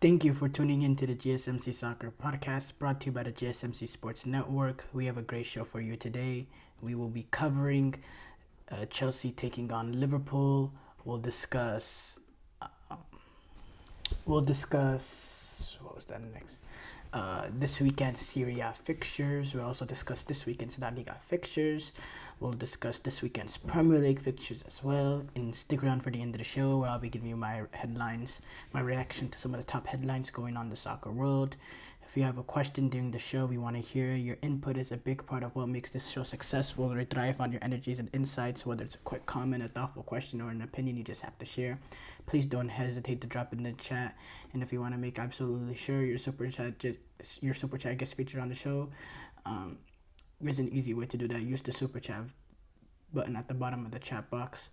Thank you for tuning in to the GSMC Soccer Podcast brought to you by the GSMC Sports Network. We have a great show for you today. We will be covering Chelsea taking on Liverpool. We'll discuss what was that next? This weekend's Serie A fixtures. We'll also discuss this weekend's Liga fixtures. We'll discuss this weekend's Premier League fixtures as well. And stick around for the end of the show where I'll be giving you my headlines, my reaction to some of the top headlines going on in the soccer world. If you have a question during the show, we want to hear your input is a big part of what makes this show successful. We thrive on your energies and insights, whether it's a quick comment, a thoughtful question, or an opinion you just have to share. Please don't hesitate to drop it in the chat. And if you want to make absolutely sure your super chat gets featured on the show, there's an easy way to do that. Use the super chat button at the bottom of the chat box.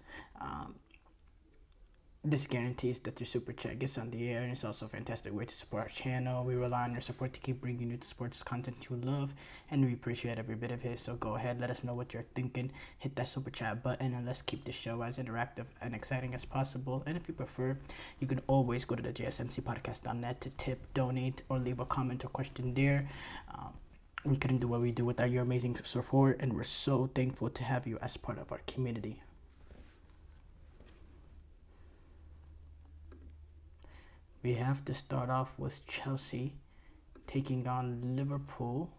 This guarantees that your super chat gets on the air, and it's also a fantastic way to support our channel. We rely on your support to keep bringing you the sports content you love, and we appreciate every bit of it. So go ahead, let us know what you're thinking. Hit that super chat button, and let's keep the show as interactive and exciting as possible. And if you prefer, you can always go to the GSMCpodcast.net to tip, donate, or leave a comment or question there. We couldn't do what we do without your amazing support, and we're so thankful to have you as part of our community. We have to start off with Chelsea taking on Liverpool.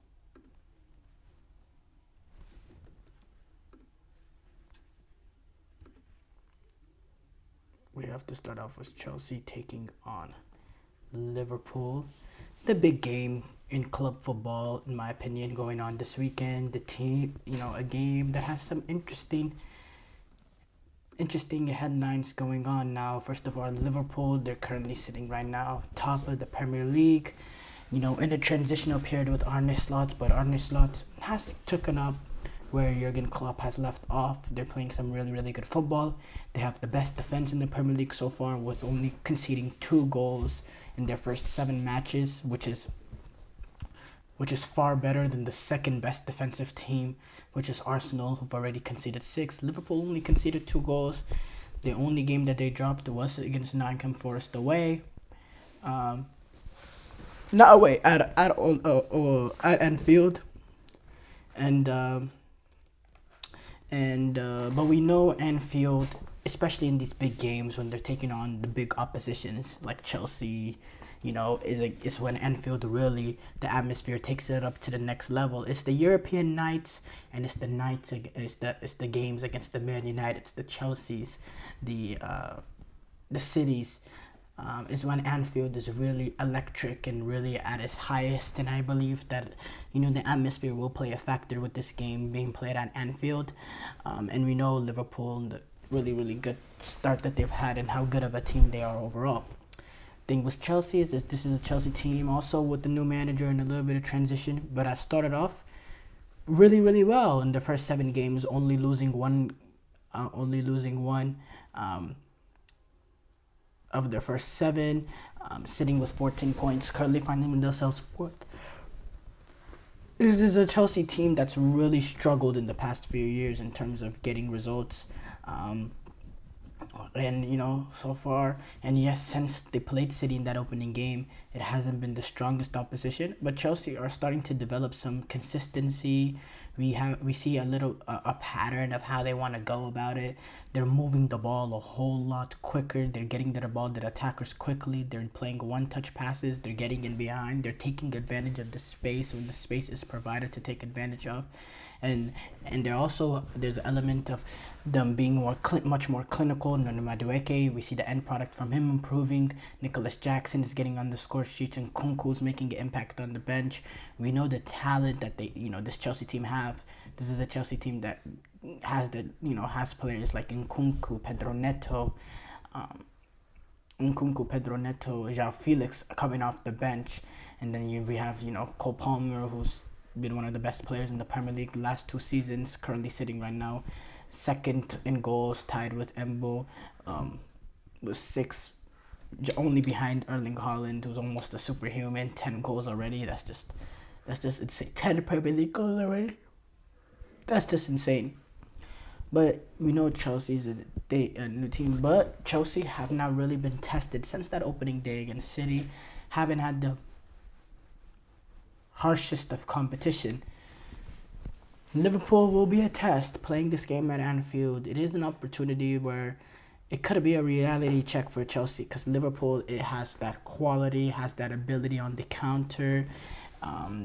The big game in club football, in my opinion, going on this weekend. A game that has some interesting headlines going on now. First of all, Liverpool, they're currently sitting right now top of the Premier League, in a transitional period with Arne Slot, but Arne Slot has taken up where Jurgen Klopp has left off. They're playing some really, really good football. They have the best defense in the Premier League so far, with only conceding 2 goals in their first 7 matches, which is far better than the second best defensive team, which is Arsenal, who've already conceded 6. Liverpool only conceded 2 goals. The only game that they dropped was against Nottingham Forest away. Not away, at Anfield. But we know Anfield, especially in these big games when they're taking on the big oppositions like Chelsea, is when Anfield really, the atmosphere takes it up to the next level. It's the European nights, and it's the games against the Man United, it's the Chelseas, the cities. Is when Anfield is really electric and really at its highest, and I believe that the atmosphere will play a factor with this game being played at Anfield. And we know Liverpool and the really, really good start that they've had and how good of a team they are overall. Thing with Chelsea is this is a Chelsea team also with the new manager and a little bit of transition, but I started off really, really well in the first 7 games, only losing one of their first 7, sitting with 14 points, currently finding themselves 4th. This is a Chelsea team that's really struggled in the past few years in terms of getting results. So far, and yes, since they played City in that opening game, it hasn't been the strongest opposition, but Chelsea are starting to develop some consistency. We see a pattern of how they want to go about it. They're moving the ball a whole lot quicker. They're getting to the ball, the attackers quickly. They're playing one-touch passes. They're getting in behind. They're taking advantage of the space when the space is provided to take advantage of. And there's an element of them being much more clinical. Nonu Madueke, we see the end product from him improving. Nicholas Jackson is getting on the score sheet, and Kunku's making an impact on the bench. We know the talent that this Chelsea team have. This is a Chelsea team that has players like Nkunku, Pedro Neto, João Felix coming off the bench, and then we have Cole Palmer, who's been one of the best players in the Premier League the last 2 seasons, currently sitting right now 2nd in goals, tied with Embo, with 6, only behind Erling Haaland, who's almost a superhuman. 10 goals already. That's just insane. 10 Premier League goals already. That's just insane. But we know Chelsea's a new team, but Chelsea have not really been tested since that opening day against City. haven't had the harshest of competition. Liverpool will be a test playing this game at Anfield. It is an opportunity where it could be a reality check for Chelsea, because Liverpool, it has that quality, has that ability on the counter.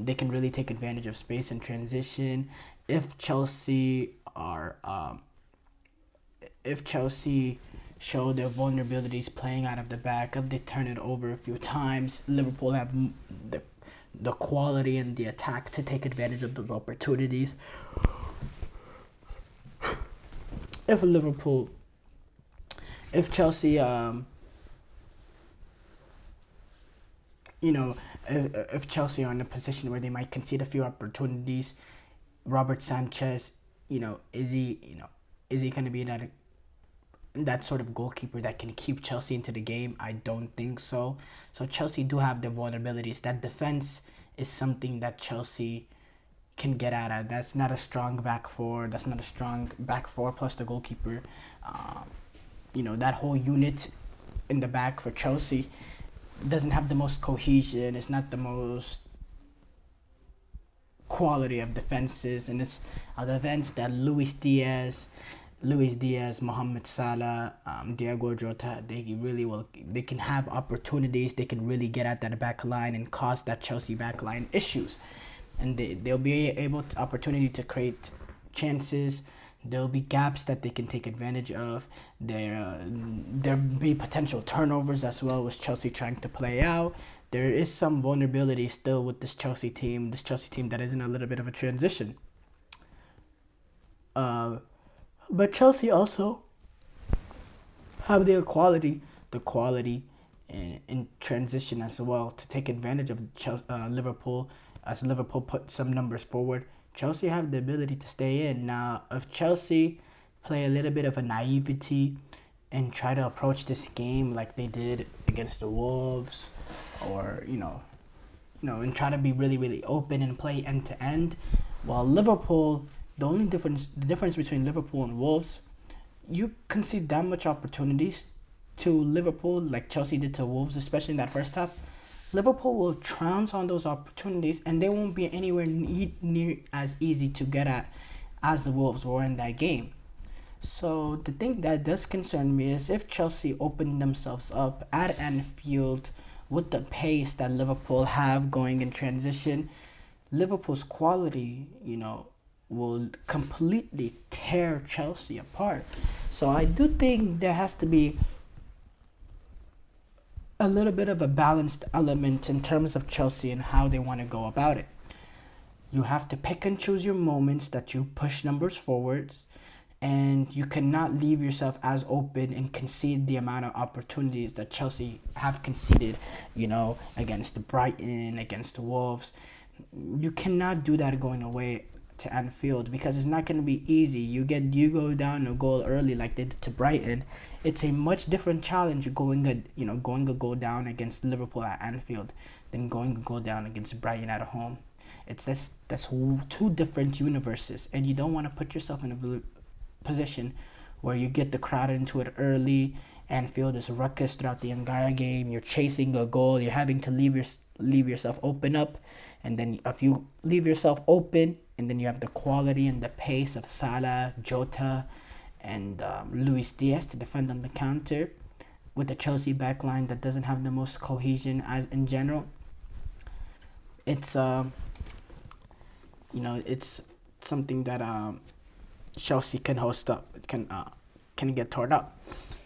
They can really take advantage of space and transition. If Chelsea show their vulnerabilities playing out of the back, if they turn it over a few times, Liverpool have the quality and the attack to take advantage of those opportunities. If Chelsea, if Chelsea are in a position where they might concede a few opportunities, Robert Sanchez, is he going to be that sort of goalkeeper that can keep Chelsea into the game? I don't think so. So Chelsea do have their vulnerabilities. That defense is something that Chelsea can get at. That's not a strong back four. That's not a strong back four plus the goalkeeper. That whole unit in the back for Chelsea doesn't have the most cohesion. It's not the most quality of defenses, and it's a defense that Luis Diaz, Mohamed Salah, Diego Jota, they can have opportunities. They can really get at that back line and cause that Chelsea back line issues, and they'll be able to opportunity to create chances. There'll be gaps that they can take advantage of. There'll be potential turnovers as well, with Chelsea trying to play out. There is some vulnerability still with this Chelsea team that is in a little bit of a transition. But Chelsea also have the quality in transition as well to take advantage of Liverpool. As Liverpool put some numbers forward, Chelsea have the ability to stay in. Now, if Chelsea play a little bit of a naivety and try to approach this game like they did against the Wolves, or and try to be really, really open and play end to end, while Liverpool, the difference between Liverpool and Wolves, you concede that much opportunities to Liverpool like Chelsea did to Wolves, especially in that first half. Liverpool will trounce on those opportunities, and they won't be anywhere near as easy to get at as the Wolves were in that game. So the thing that does concern me is if Chelsea open themselves up at Anfield with the pace that Liverpool have going in transition, Liverpool's quality, will completely tear Chelsea apart. So I do think there has to be a little bit of a balanced element in terms of Chelsea and how they want to go about it. You have to pick and choose your moments that you push numbers forwards, and you cannot leave yourself as open and concede the amount of opportunities that Chelsea have conceded, against Brighton, against the Wolves. You cannot do that going away to Anfield, because it's not going to be easy. You go down a goal early like they did to Brighton. It's a much different challenge going a goal down against Liverpool at Anfield than going a goal down against Brighton at home. That's two different universes, and you don't want to put yourself in a position where you get the crowd into it early. Anfield is ruckus throughout the entire game. You're chasing a goal. You're having to leave yourself open up, and then if you leave yourself open, and then you have the quality and the pace of Salah, Jota, and Luis Diaz to defend on the counter, with the Chelsea backline that doesn't have the most cohesion as in general. It's it's something that Chelsea can host up, can get torn up.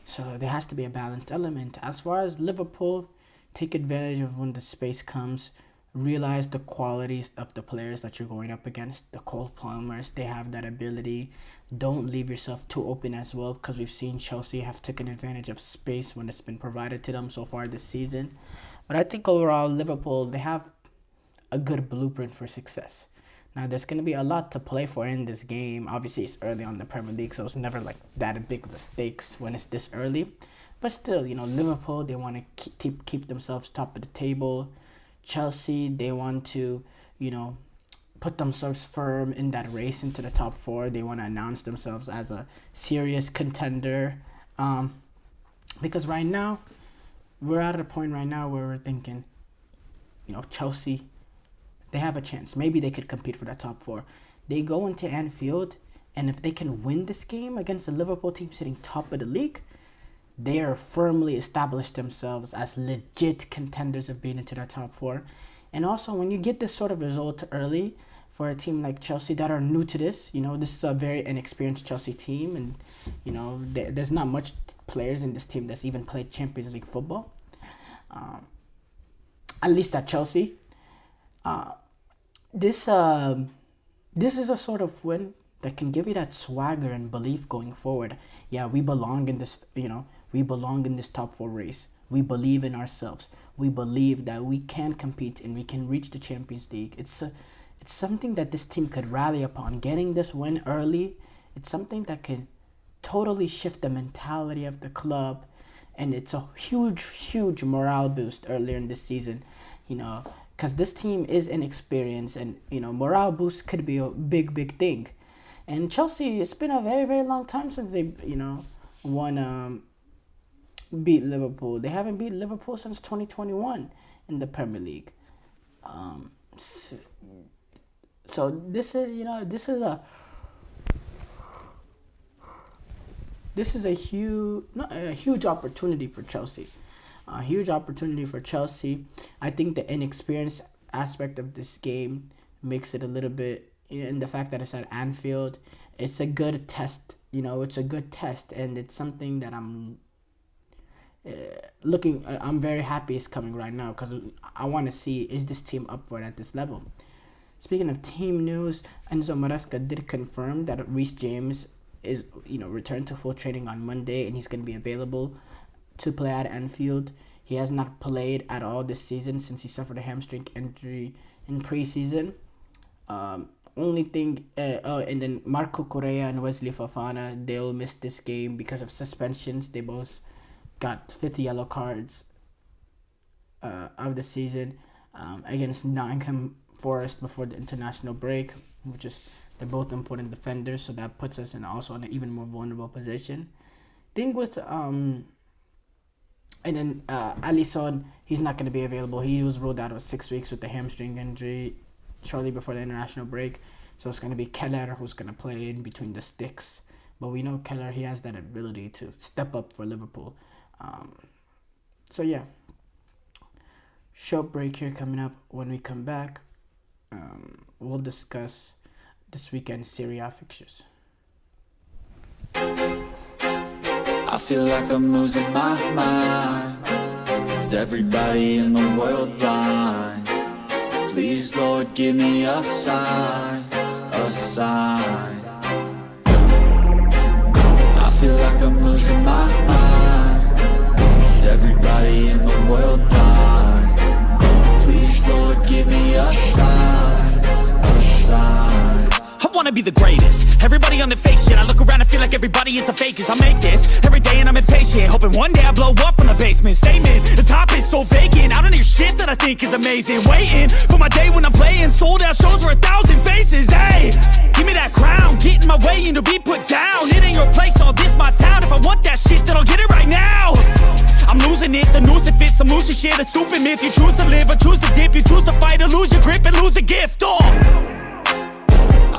So there has to be a balanced element. As far as Liverpool, take advantage of when the space comes. Realize the qualities of the players that you're going up against. The Cole Palmers, they have that ability. Don't leave yourself too open as well, because we've seen Chelsea have taken advantage of space when it's been provided to them so far this season. But I think overall, Liverpool, they have a good blueprint for success. Now, there's going to be a lot to play for in this game. Obviously, it's early on in the Premier League, so it's never like that big of a stakes when it's this early. But still, Liverpool, they want to keep themselves top of the table. Chelsea, they want to, put themselves firm in that race into the top four. They want to announce themselves as a serious contender. Because right now, we're at a point right now where we're thinking, Chelsea, they have a chance. Maybe they could compete for that top four. They go into Anfield, and if they can win this game against the Liverpool team sitting top of the league, they are firmly established themselves as legit contenders of being into the top four. And also, when you get this sort of result early for a team like Chelsea that are new to this, this is a very inexperienced Chelsea team, and there's not much players in this team that's even played Champions League football. At least at Chelsea. This is a sort of win that can give you that swagger and belief going forward. Yeah, we belong in this. We belong in this top four race. We believe in ourselves. We believe that we can compete and we can reach the Champions League. It's something that this team could rally upon. Getting this win early, it's something that can totally shift the mentality of the club, and it's a huge morale boost earlier in this season. Because this team is inexperienced, and morale boost could be a big thing. And Chelsea, it's been a very long time since they beat Liverpool. They haven't beat Liverpool since 2021 in the Premier League. So this is a huge opportunity for Chelsea. A huge opportunity for Chelsea. I think the inexperienced aspect of this game makes it a little bit, and the fact that it's at Anfield, it's a good test. It's a good test, and it's something that I'm very happy it's coming right now, because I want to see, is this team up for it at this level. Speaking of team news, Enzo Maresca did confirm that Reece James is returned to full training on Monday, and he's going to be available to play at Anfield. He has not played at all this season since he suffered a hamstring injury in preseason. Only thing, and then Marco Correa and Wesley Fofana, they'll miss this game because of suspensions. They both got 50 yellow cards of the season against Nottingham Forest before the international break, which is, they're both important defenders, so that puts us in an even more vulnerable position. Thing with and then Alisson, he's not going to be available. He was ruled out of 6 weeks with a hamstring injury shortly before the international break. So it's going to be Keller who's going to play in between the sticks. But we know Keller, he has that ability to step up for Liverpool. So yeah, short break here coming up. When we come back, we'll discuss this weekend's Serie A fixtures. I feel like I'm losing my mind. Is everybody in the world blind? Please, Lord, give me a sign, a sign. I feel like I'm losing my mind. Is everybody in the world blind? Please, Lord, give me a sign, a sign. I wanna be the greatest. Everybody on the fake shit. I look around and feel like everybody is the fakest. I make this every day and I'm impatient, hoping one day I blow up from the basement. Statement, the top is so vacant. I don't hear shit that I think is amazing. Waiting for my day when I'm playing sold out shows for 1,000 faces. Hey, give me that crown, get in my way and to be put down. It ain't your place, all this my town. If I want that shit, then I'll get it right now. I'm losing it, the noose it fits, some losing shit, a stupid myth. You choose to live or choose to dip, you choose to fight or lose your grip and lose a gift.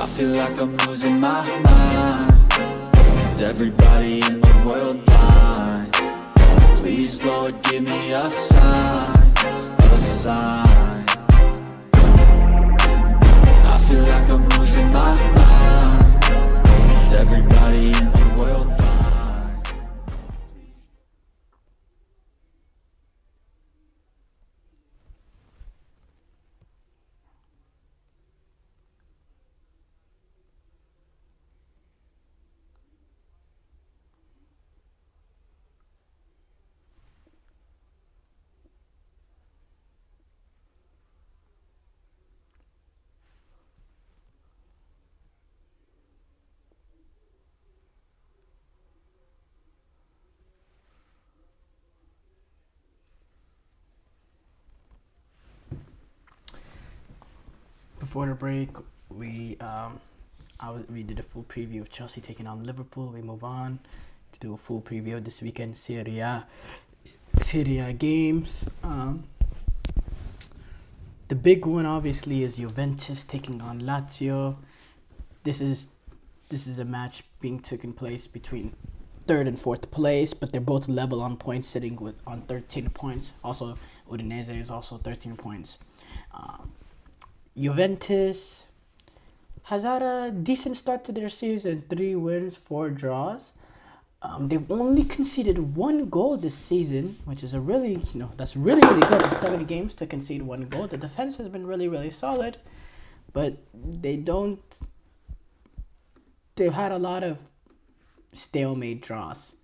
I feel like I'm losing my mind. Is everybody in the world blind? Please, Lord, give me a sign, a sign. I feel like I'm losing my mind. Is everybody in the world blind? Before the break, we did a full preview of Chelsea taking on Liverpool. We move on to do a full preview of this weekend Serie A games. The big one obviously is Juventus taking on Lazio. This is a match being taken place between third and fourth place, but they're both level on points, sitting on 13 points. Also, Udinese is also 13 points. Juventus has had a decent start to their season: 3 wins, 4 draws. They've only conceded 1 goal this season, which is that's really good in 7 games to concede 1 goal. The defense has been really solid, but they've had a lot of stalemate draws.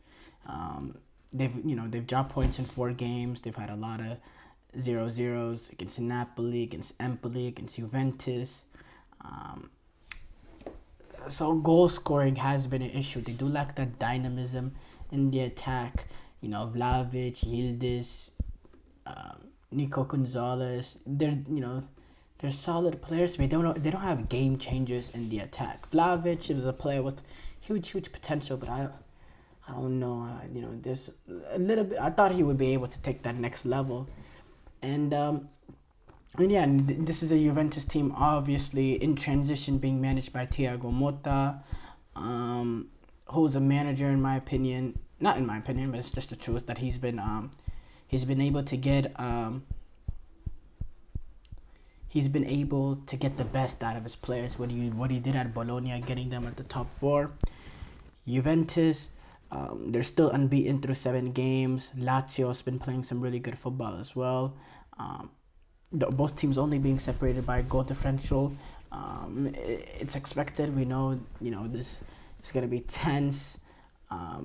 They've dropped points in 4 games. They've had a lot of 0-0s against Napoli, against Empoli, against Juventus. So goal scoring has been an issue. They do lack that dynamism in the attack. Vlahovic, Yildiz, Nico Gonzalez. They're solid players, but they don't have game changers in the attack. Vlahovic is a player with huge potential, but I don't know. There's a little bit. I thought he would be able to take that next level, and this is a Juventus team, obviously in transition, being managed by Thiago Motta, who's a manager, in my opinion. Not in my opinion, but it's just the truth that he's been able to get the best out of his players. What he did at Bologna, getting them at the top 4. Juventus, they're still unbeaten through 7 games. Lazio's been playing some really good football as well. Both teams only being separated by a goal differential. It's expected. We know, this is going to be tense.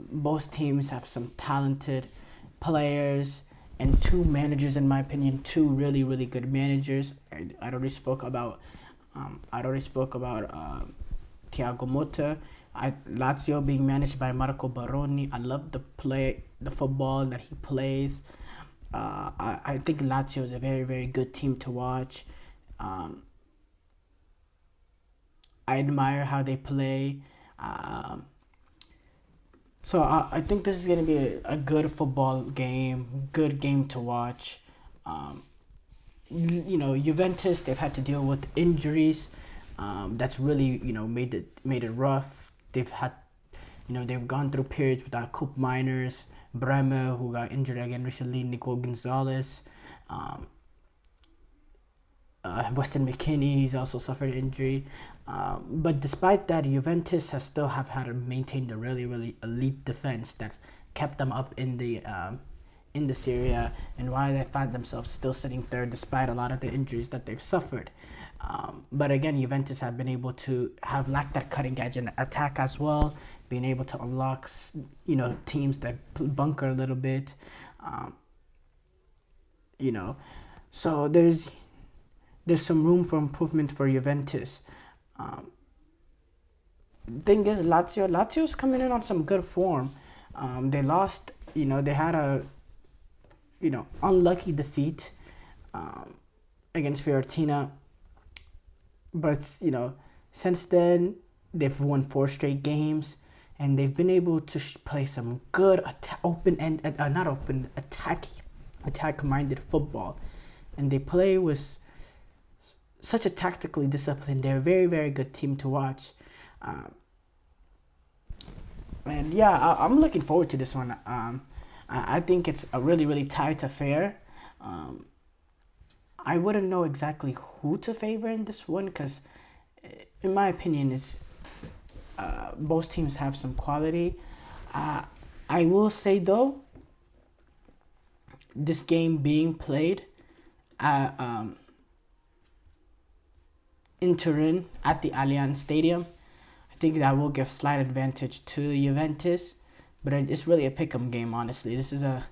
Both teams have some talented players and 2 managers, in my opinion, 2 really good managers. I already spoke about Thiago Motta. Lazio being managed by Marco Baroni. I love the football that he plays. I think Lazio is a very good team to watch. I admire how they play. So I think this is going to be a good football game, good game to watch. Juventus, they've had to deal with injuries. That's really made it rough. They've gone through periods without Coupe Miners, Bremer, who got injured again recently, Nico Gonzalez, Weston McKennie, he's also suffered injury. But despite that, Juventus have had to maintain the really elite defense that's kept them up in the Serie A, and why they find themselves still sitting third despite a lot of the injuries that they've suffered. But again, Juventus have been able to lacked that cutting edge in attack as well, being able to unlock teams that bunker a little bit. So there's some room for improvement for Juventus. Thing is, Lazio's coming in on some good form. They lost, they had a unlucky defeat against Fiorentina, but since then they've won 4 straight games, and they've been able to play some good attack-minded football, and they play with such a tactically disciplined. They're a very good team to watch. I'm looking forward to this one. I think it's a really tight affair. I wouldn't know exactly who to favor in this one because, in my opinion, it's both teams have some quality. I will say though, this game being played in Turin at the Allianz Stadium, I think that will give slight advantage to Juventus, but it's really a pick'em game. Honestly, this is a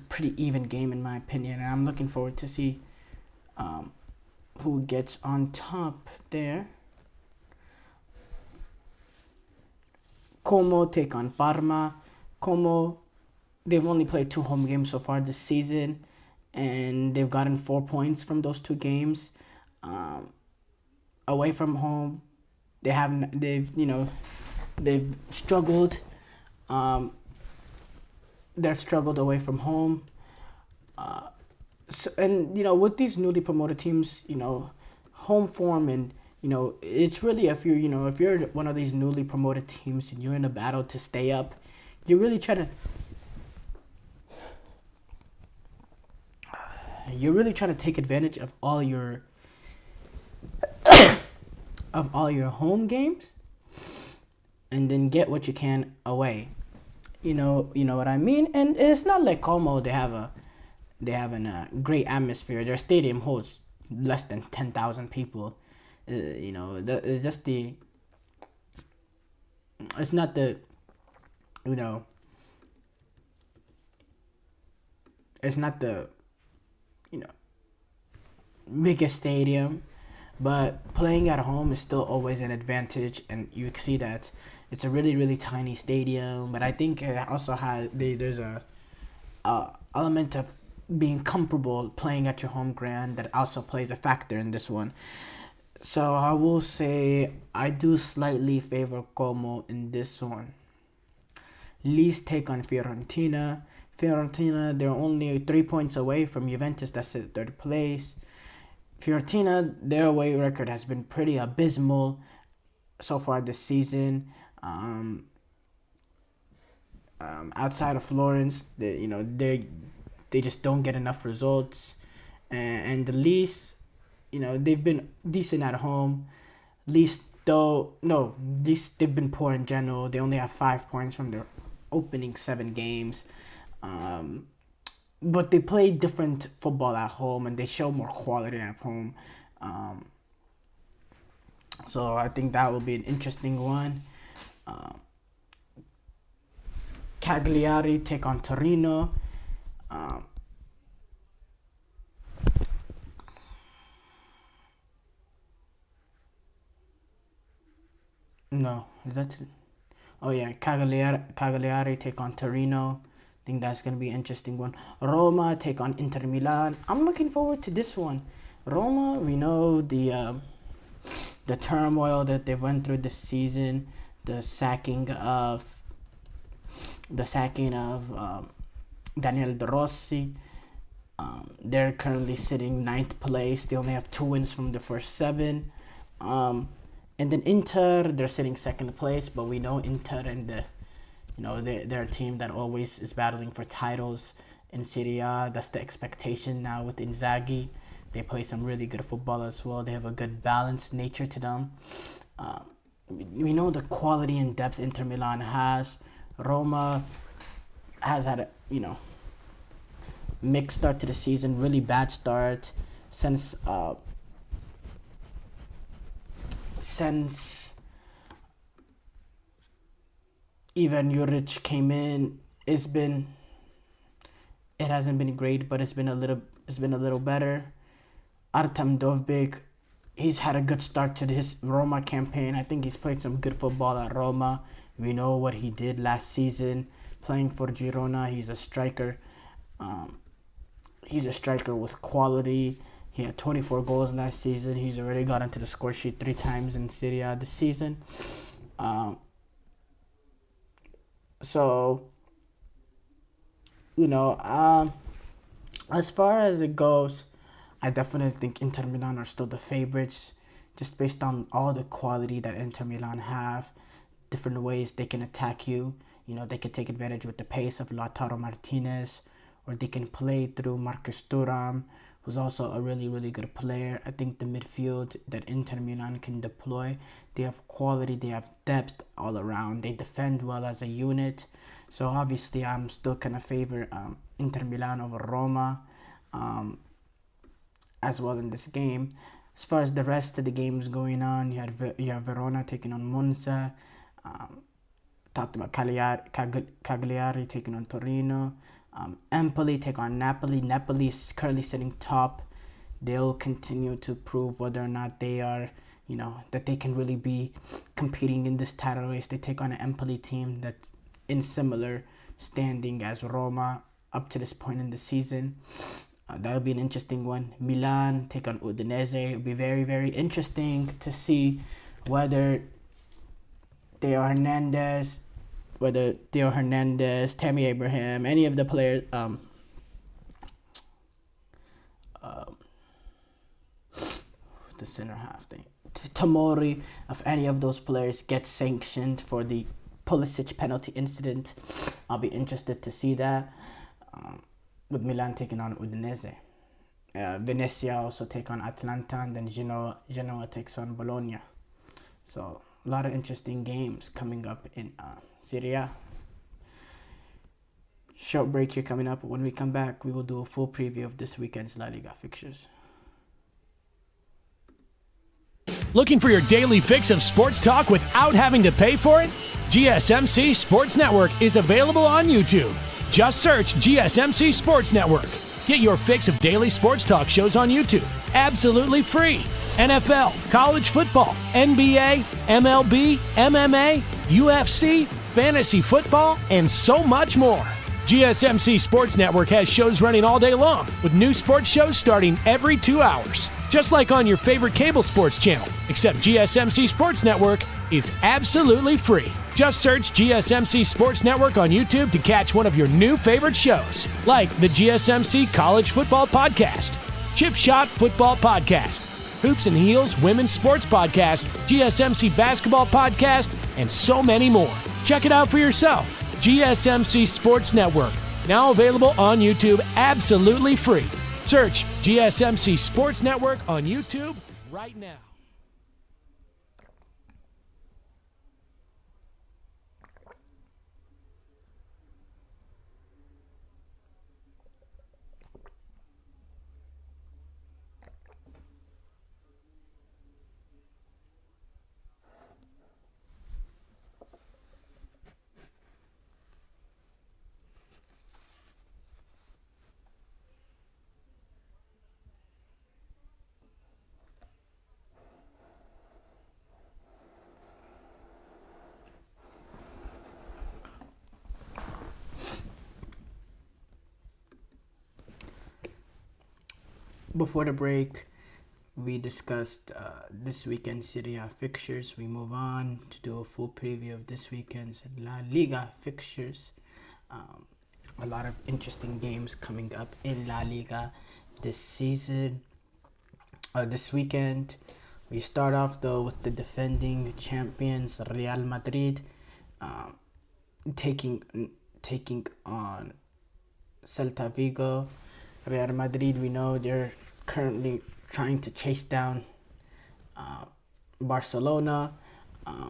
pretty even game in my opinion, and I'm looking forward to see who gets on top there. Como take on Parma. Como, they've only played 2 home games so far this season, and they've gotten 4 points from those 2 games. Away from home, they've struggled. They've struggled away from home. So, and with these newly promoted teams, home form, and it's really, if you're one of these newly promoted teams and you're in a battle to stay up, you're really trying to take advantage of all your home games, and then get what you can away. You know what I mean. And it's not like Como they have a great atmosphere. Their stadium holds less than 10,000 people. It's just it's not the it's not the biggest stadium, but playing at home is still always an advantage, and you see that it's a really, really tiny stadium. But I think it also there's a element of being comfortable playing at your home ground that also plays a factor in this one. So I will say I do slightly favor Como in this one. Least take on Fiorentina. Fiorentina, they're only 3 points away from Juventus, that's at third place. Fiorentina, their away record has been pretty abysmal so far this season. Outside of Florence, they just don't get enough results, and the least, they've been decent at home. Least they've been poor in general. They only have 5 points from their opening 7 games. But they play different football at home, and they show more quality at home. So I think that will be an interesting one. Cagliari take on Torino. No, is that? Oh yeah, Cagliari take on Torino. I think that's gonna be an interesting one. Roma take on Inter Milan. I'm looking forward to this one. Roma, we know the turmoil that they went through this season, the sacking of Daniel De Rossi. They're currently sitting 9th place. They only have 2 wins from the first 7. And then Inter, they're sitting 2nd place, but we know Inter and they're a team that always is battling for titles in Serie A. That's the expectation now with Inzaghi. They play some really good football as well. They have a good balanced nature to them. We know the quality and depth Inter Milan has. Roma has had a mixed start to the season, really bad start since Ivan Juric came in. It hasn't been great, but it's been a little better. Artem Dovbyk, he's had a good start to his Roma campaign. I think he's played some good football at Roma. We know what he did last season playing for Girona. He's a striker. He's a striker with quality. He had 24 goals last season. He's already got into the score sheet 3 times in Serie A this season. As far as it goes, I definitely think Inter Milan are still the favorites, just based on all the quality that Inter Milan have, different ways they can attack you. They can take advantage with the pace of Lautaro Martinez, or they can play through Marcus Thuram, who's also a really, really good player. I think the midfield that Inter Milan can deploy, they have quality, they have depth all around. They defend well as a unit. So obviously I'm still going to favor Inter Milan over Roma as well in this game. As far as the rest of the games going on, you have Verona taking on Monza. Talked about Cagliari taking on Torino. Empoli take on Napoli. Napoli is currently sitting top. They'll continue to prove whether or not they are, that they can really be competing in this title race. They take on an Empoli team that in similar standing as Roma up to this point in the season. That'll be an interesting one. Milan take on Udinese. It'll be very, very interesting to see whether Theo Hernandez, Tammy Abraham, any of the players, the center half thing. Tomori, if any of those players get sanctioned for the Pulisic penalty incident, I'll be interested to see that. With Milan taking on Udinese. Venezia also take on Atalanta, and then Genoa takes on Bologna. So a lot of interesting games coming up in Serie A. Short break here coming up. When we come back, we will do a full preview of this weekend's La Liga fixtures. Looking for your daily fix of sports talk without having to pay for it? GSMC Sports Network is available on YouTube. Just search GSMC Sports Network. Get your fix of daily sports talk shows on YouTube, absolutely free. NFL, college football, NBA, MLB, MMA, UFC, fantasy football, and so much more. GSMC Sports Network has shows running all day long, with new sports shows starting every 2 hours. Just like on your favorite cable sports channel, except GSMC Sports Network is absolutely free. Just search GSMC Sports Network on YouTube to catch one of your new favorite shows, like the GSMC College Football Podcast, Chip Shot Football Podcast, Hoops and Heels Women's Sports Podcast, GSMC Basketball Podcast, and so many more. Check it out for yourself. GSMC Sports Network, now available on YouTube absolutely free. Search GSMC Sports Network on YouTube right now. Before the break, we discussed this weekend's Serie A fixtures. We move on to do a full preview of this weekend's La Liga fixtures. A lot of interesting games coming up in La Liga this season. This weekend, we start off though with the defending champions Real Madrid taking on Celta Vigo. Real Madrid, we know they're currently trying to chase down Barcelona.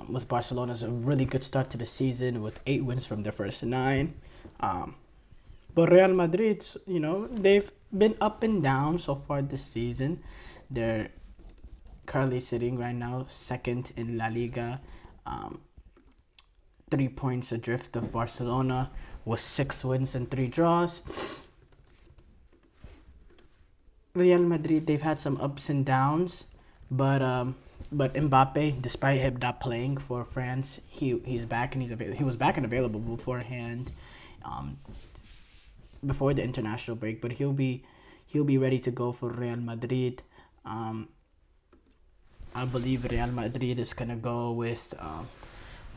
With Barcelona's a really good start to the season with 8 wins from their first 9. But Real Madrid, they've been up and down so far this season. They're currently sitting right now second in La Liga, 3 points adrift of Barcelona with 6 wins and 3 draws. Real Madrid, they've had some ups and downs, but Mbappe, despite him not playing for France, he's back and he was back and available beforehand, before the international break. But he'll be ready to go for Real Madrid. I believe Real Madrid is gonna go with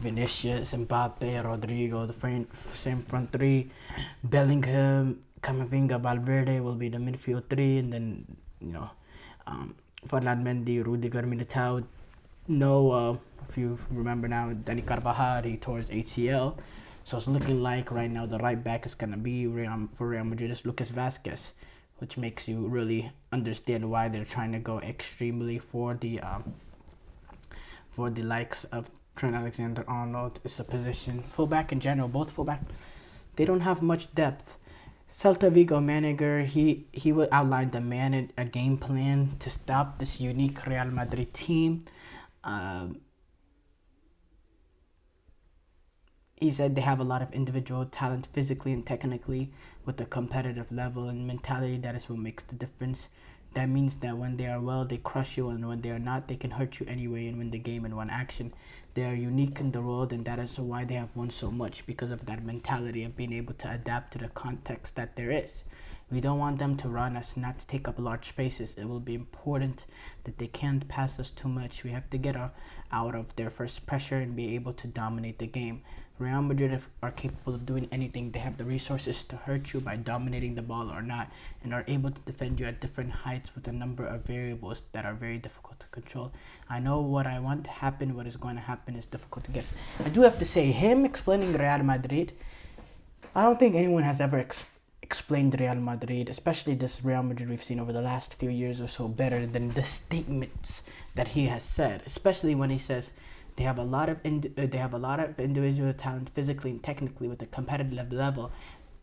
Vinicius, Mbappe, Rodrigo, the same front three, Bellingham, Camavinga, Valverde will be the midfield 3, and then Ferland Mendy, Rudiger, Militao. No, if you remember now, Dani Carvajal, he tore his ACL, so it's looking like right now the right back is gonna be for Real Madrid is Lucas Vazquez, which makes you really understand why they're trying to go extremely for the likes of Trent Alexander-Arnold. It's a position fullback in general. Both fullback, they don't have much depth. Celta Vigo manager, he would outline a game plan to stop this unique Real Madrid team. He said they have a lot of individual talent physically and technically with a competitive level and mentality. That is what makes the difference. That means that when they are well, they crush you, and when they are not, they can hurt you anyway and win the game in one action. They are unique in the world, and that is why they have won so much, because of that mentality of being able to adapt to the context that there is. We don't want them to run us, not to take up large spaces. It will be important that they can't pass us too much. We have to get out of their first pressure and be able to dominate the game. Real Madrid are capable of doing anything. They have the resources to hurt you by dominating the ball or not, and are able to defend you at different heights with a number of variables that are very difficult to control. I know what I want to happen. What is going to happen is difficult to guess. I do have to say, him explaining Real Madrid, I don't think anyone has ever explained Real Madrid, especially this Real Madrid we've seen over the last few years or so, better than the statements that he has said, especially when he says they have a lot of individual talent physically and technically with a competitive level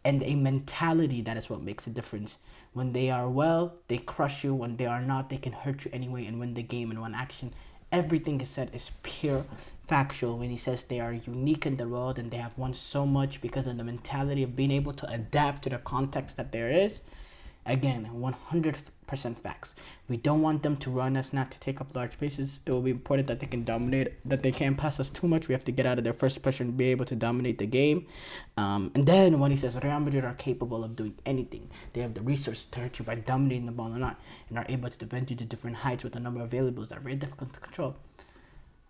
and a mentality that is what makes a difference. When they are well, they crush you. When they are not, they can hurt you anyway and win the game in one action. Everything he said is pure factual when he says they are unique in the world and they have won so much because of the mentality of being able to adapt to the context that there is. Again, 100% facts. We don't want them to run us, not to take up large spaces. It will be important that they can dominate, that they can't pass us too much. We have to get out of their first pressure and be able to dominate the game. And then when he says Real Madrid are capable of doing anything, they have the resources to hurt you by dominating the ball or not, and are able to defend you to different heights with a number of variables that are very difficult to control.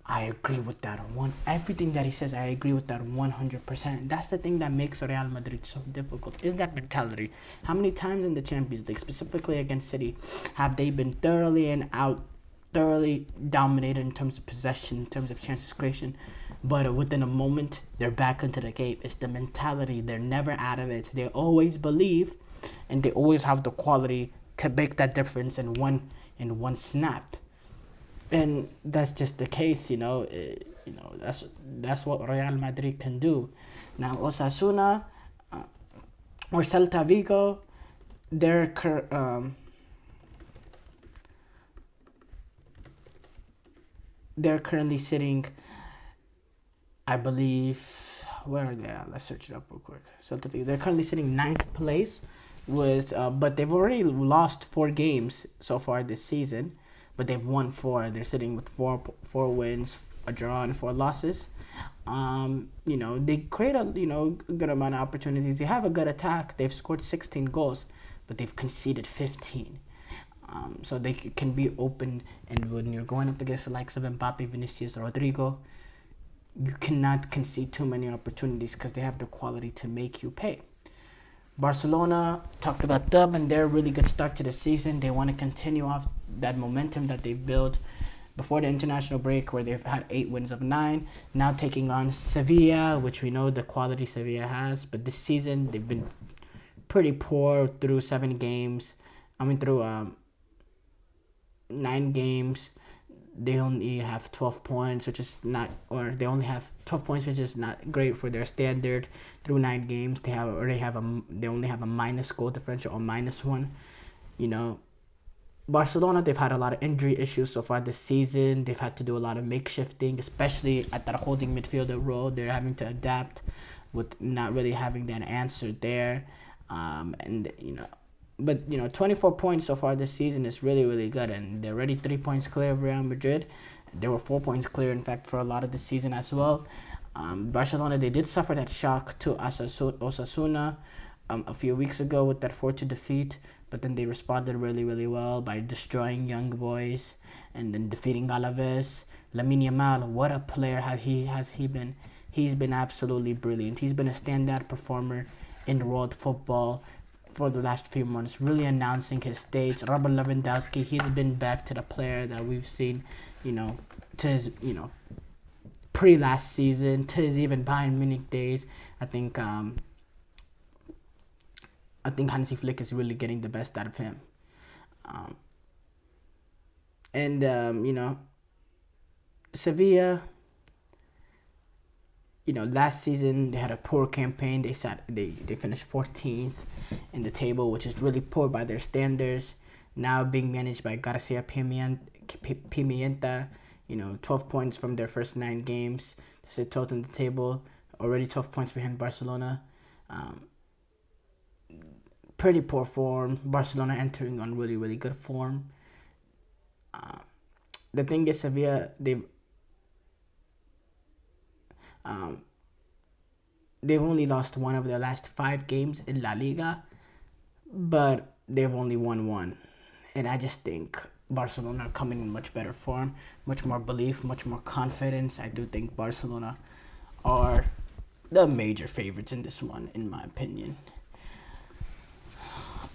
I agree with that everything that he says. I agree with that 100%. That's the thing that makes Real Madrid so difficult, is that mentality. How many times in the Champions League, specifically against City, have they been thoroughly dominated in terms of possession, in terms of chances creation, but within a moment they're back into the game? It's the mentality. They're never out of it. They always believe, and they always have the quality to make that difference in one snap. And that's just the case, that's what Real Madrid can do. Now, Osasuna or Celta Vigo, they're currently sitting, I believe, where are they at? Let's search it up real quick. Celta Vigo, they're currently sitting 9th place with, but they've already lost 4 games so far this season. But they've won 4. They're sitting with four wins, a draw, and 4 losses. They create a good amount of opportunities. They have a good attack. They've scored 16 goals, but they've conceded 15. So they can be open. And when you're going up against the likes of Mbappe, Vinicius, Rodrigo, you cannot concede too many opportunities because they have the quality to make you pay. Barcelona, talked about them and their really good start to the season. They want to continue off that momentum that they've built before the international break, where they've had 8 wins of 9. Now taking on Sevilla, which we know the quality Sevilla has. But this season, they've been pretty poor through 9 games. They only have 12 points, which is not, or they only have 12 points, which is not great for their standard. Through 9 games, they only have a minus goal differential, or -1. Barcelona, they've had a lot of injury issues so far this season. They've had to do a lot of makeshifting, especially at that holding midfielder role. They're having to adapt with not really having that answer there. But 24 points so far this season is really, really good, and they're already 3 points clear of Real Madrid. They were 4 points clear, in fact, for a lot of the season as well. Barcelona, they did suffer that shock to Osasuna a few weeks ago with that 4-2 defeat, but then they responded really, really well by destroying Young Boys and then defeating Alaves. Lamine Yamal, what a player has he been? He's been absolutely brilliant. He's been a standout performer in world football for the last few months, really announcing his stage. Robert Lewandowski, he's been back to the player that we've seen, to his, pre-last season, to his even Bayern Munich days. I think Hansi Flick is really getting the best out of him. Sevilla, last season they had a poor campaign. They finished 14th in the table, which is really poor by their standards. Now being managed by Garcia Pimienta, 12 points from their first 9 games. They sit 12th in the table, already 12 points behind Barcelona. Pretty poor form. Barcelona entering on really, really good form. The thing is, Sevilla, they've only lost 1 of their last 5 games in La Liga, but they've only won 1. And I just think Barcelona are coming in much better form, much more belief, much more confidence. I do think Barcelona are the major favorites in this one, in my opinion.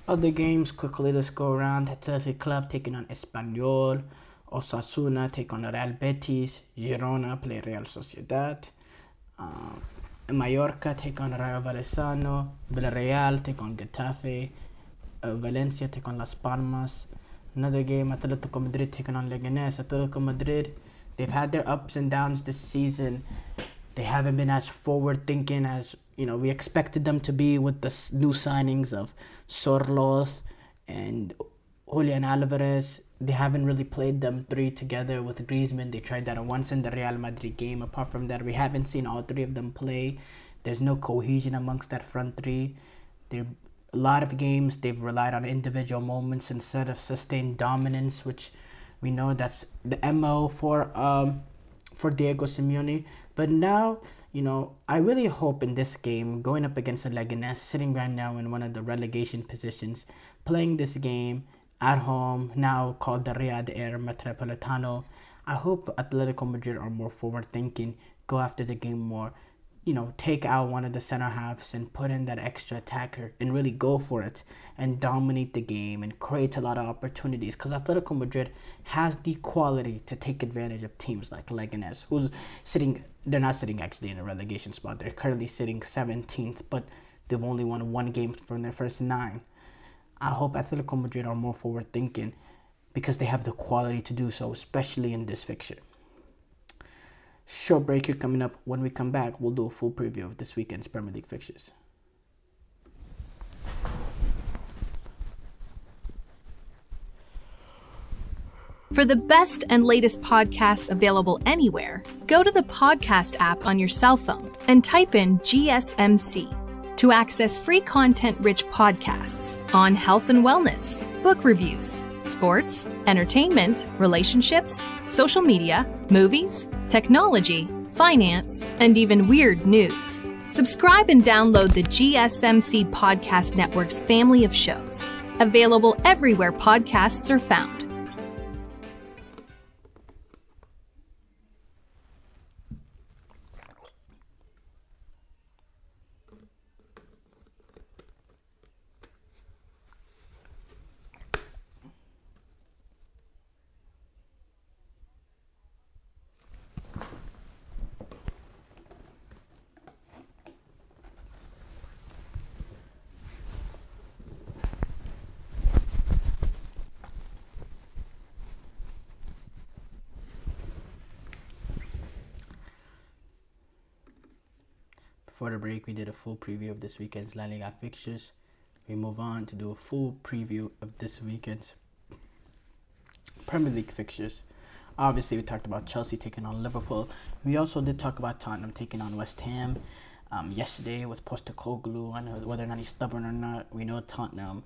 Other games, quickly, let's go around. Athletic Club taking on Espanyol. Osasuna take on Real Betis. Girona play Real Sociedad. Mallorca take on Rayo Vallecano. Villarreal take on Getafe. Valencia take on Las Palmas. Another game, Atletico Madrid taking on Leganés. Atletico Madrid, they've had their ups and downs this season. They haven't been as forward thinking as we expected them to be with the new signings of Sorloth and Julian Alvarez. They haven't really played them three together with Griezmann. They tried that once in the Real Madrid game. Apart from that, we haven't seen all three of them play. There's no cohesion amongst that front three. A lot of games they've relied on individual moments instead of sustained dominance, which we know that's the MO for Diego Simeone. But now, I really hope in this game, going up against the Leganés, sitting right now in one of the relegation positions, playing this game at home, now called the Riyadh Air Metropolitano, I hope Atletico Madrid are more forward thinking, go after the game more, take out one of the center halves and put in that extra attacker and really go for it and dominate the game and create a lot of opportunities, because Atletico Madrid has the quality to take advantage of teams like Leganés, they're not sitting actually in a relegation spot. They're currently sitting 17th, but they've only won one game from their first 9. I hope Atletico Madrid are more forward thinking because they have the quality to do so, especially in this fixture. Short break here coming up. When we come back, we'll do a full preview of this weekend's Premier League fixtures. For the best and latest podcasts available anywhere, go to the podcast app on your cell phone and type in GSMC to access free content-rich podcasts on health and wellness, book reviews, sports, entertainment, relationships, social media, movies, technology, finance, and even weird news. Subscribe and download the GSMC Podcast Network's family of shows, available everywhere podcasts are found. Before the break, we did a full preview of this weekend's La Liga fixtures. We move on to do a full preview of this weekend's Premier League fixtures. Obviously, we talked about Chelsea taking on Liverpool. We also did talk about Tottenham taking on West Ham. Yesterday with Postecoglou, I know whether or not he's stubborn or not. We know Tottenham.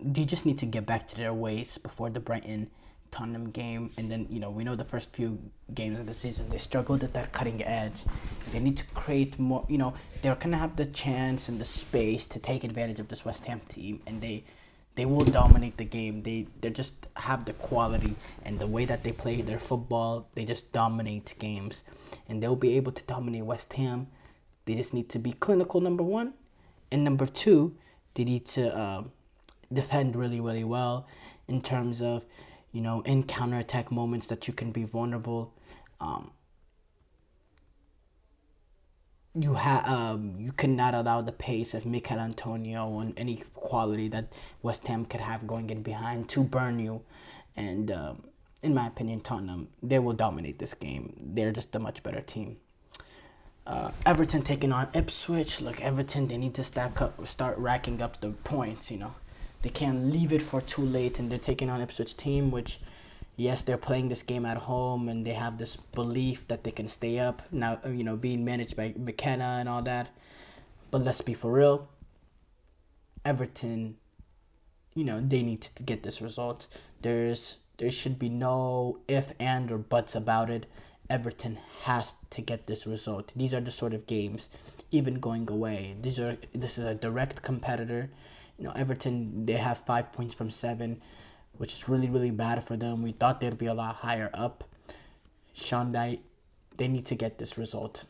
They just need to get back to their ways before the Brighton Tottenham game, and then we know the first few games of the season they struggled at that cutting edge. They need to create more. They're gonna have the chance and the space to take advantage of this West Ham team, and they will dominate the game. They just have the quality and the way that they play their football. They just dominate games, and they'll be able to dominate West Ham. They just need to be clinical, number one, and number two, they need to defend really, really well in terms of in counterattack moments that you can be vulnerable. You cannot allow the pace of Mikel Antonio and any quality that West Ham could have going in behind to burn you. And in my opinion, Tottenham, they will dominate this game. They're just a much better team. Everton taking on Ipswich. Look, Everton, they need to start racking up the points, They can't leave it for too late, and they're taking on Ipswich team, which, yes, they're playing this game at home, and they have this belief that they can stay up. Now, being managed by McKenna and all that. But let's be for real. Everton, they need to get this result. There should be no if, and, or buts about it. Everton has to get this result. These are the sort of games, even going away. This is a direct competitor. Everton, they have 5 points from 7, which is really, really bad for them. We thought they'd be a lot higher up. Shondai, they need to get this result.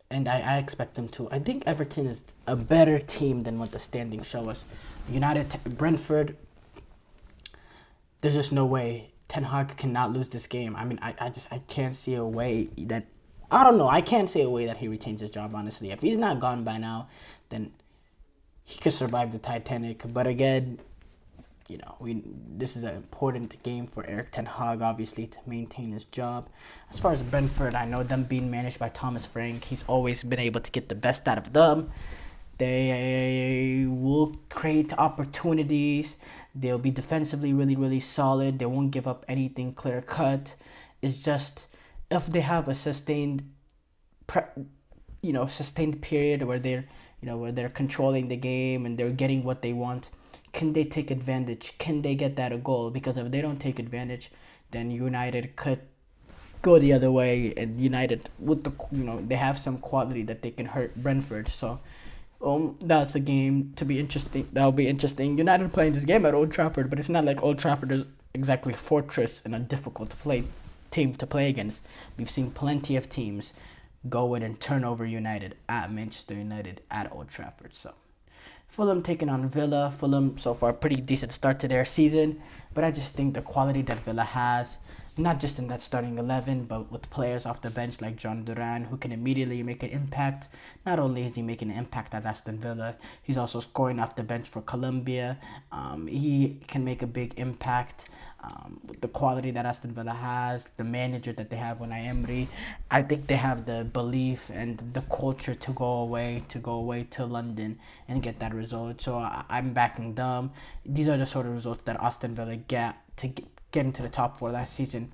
and I expect them to. I think Everton is a better team than what the standings show us. United, Brentford, there's just no way Ten Hag cannot lose this game. I mean, I can't see a way that, I don't know, I can't see a way that he retains his job, honestly. If he's not gone by now, then he could survive the Titanic. But again, this is an important game for Erik Ten Hag, obviously, to maintain his job. As far as Brentford, I know them being managed by Thomas Frank. He's always been able to get the best out of them. They will create opportunities. They'll be defensively really, really solid. They won't give up anything clear cut. It's just if they have a sustained period where they're controlling the game and they're getting what they want, can they take advantage? Can they get that a goal? Because if they don't take advantage, then United could go the other way, and United they have some quality that they can hurt Brentford. So that's a game to be interesting. That'll be interesting. United playing this game at Old Trafford, but it's not like Old Trafford is exactly a fortress and a difficult team to play against. We've seen plenty of teams go in and turn over United at Manchester United at Old Trafford. So Fulham taking on Villa. Fulham so far pretty decent start to their season, but I just think the quality that Villa has, not just in that starting 11, but with players off the bench like John Duran, who can immediately make an impact. Not only is he making an impact at Aston Villa, he's also scoring off the bench for Colombia. He can make a big impact. With the quality that Aston Villa has, the manager that they have, Unai Emery, I think they have the belief and the culture to go away to London and get that result. So I'm backing them. These are the sort of results that Aston Villa get to get into the top 4 last season,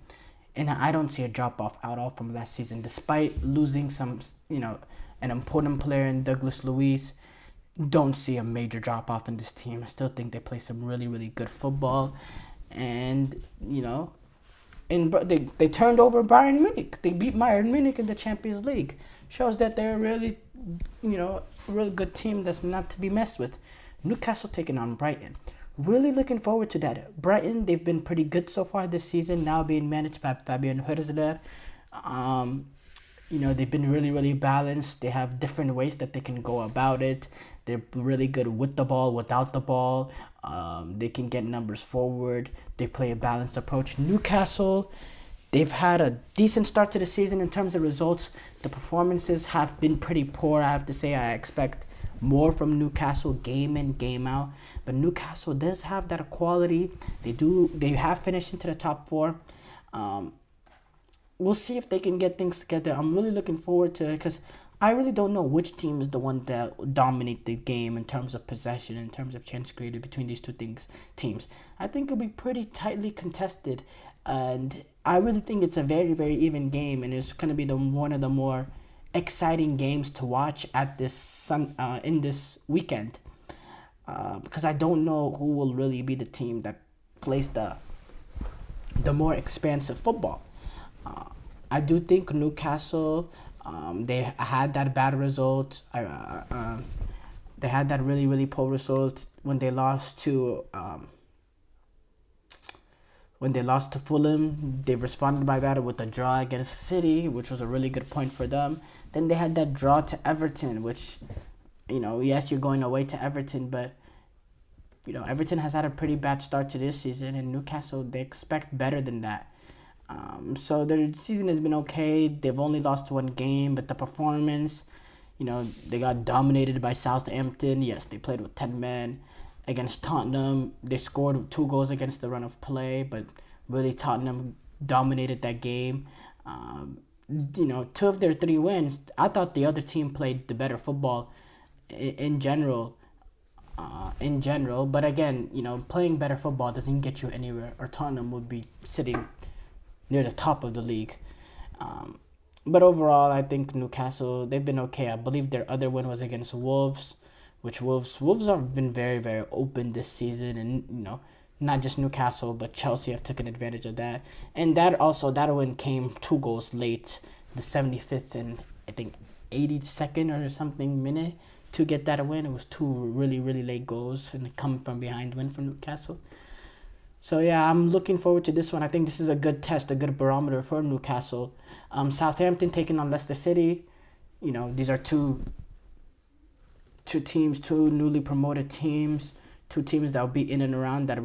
and I don't see a drop off at all from last season, despite losing some, an important player in Douglas Luiz. Don't see a major drop off in this team. I still think they play some really, really good football. And, they turned over Bayern Munich. They beat Bayern Munich in the Champions League. Shows that they're really, a really good team that's not to be messed with. Newcastle taking on Brighton. Really looking forward to that. Brighton, they've been pretty good so far this season, now being managed by Fabian Hürzeler. They've been really, really balanced. They have different ways that they can go about it. They're really good with the ball, without the ball. They can get numbers forward. They play a balanced approach. Newcastle, they've had a decent start to the season in terms of results. The performances have been pretty poor, I have to say. I expect more from Newcastle game in, game out. But Newcastle does have that quality. They have finished into the top 4. We'll see if they can get things together. I'm really looking forward to it because I really don't know which team is the one that dominate the game in terms of possession, in terms of chance created between these two teams. I think it'll be pretty tightly contested, and I really think it's a very, very even game, and it's going to be one of the more exciting games to watch at in this weekend, because I don't know who will really be the team that plays the more expansive football. I do think Newcastle, they had that bad result. They had that really, really poor result when they lost to Fulham. They responded by that with a draw against City, which was a really good point for them. Then they had that draw to Everton, which, yes, you're going away to Everton, but Everton has had a pretty bad start to this season, and Newcastle, they expect better than that. So their season has been okay. They've only lost 1 game, but the performance, they got dominated by Southampton. Yes, they played with 10 men against Tottenham. They scored 2 goals against the run of play, but really Tottenham dominated that game. 2 of their 3 wins, I thought the other team played the better football in general. But again, playing better football doesn't get you anywhere, or Tottenham would be sitting near the top of the league. But overall, I think Newcastle, they've been okay. I believe their other win was against Wolves, which Wolves have been very, very open this season, and not just Newcastle, but Chelsea have taken advantage of that. And that win came 2 goals late, the 75th and I think 82nd or something minute to get that win. It was 2 really, really late goals and a come from behind win for Newcastle. So yeah, I'm looking forward to this one. I think this is a good test, a good barometer for Newcastle. Southampton taking on Leicester City. these are two teams, two newly promoted teams, two teams that will be in and around that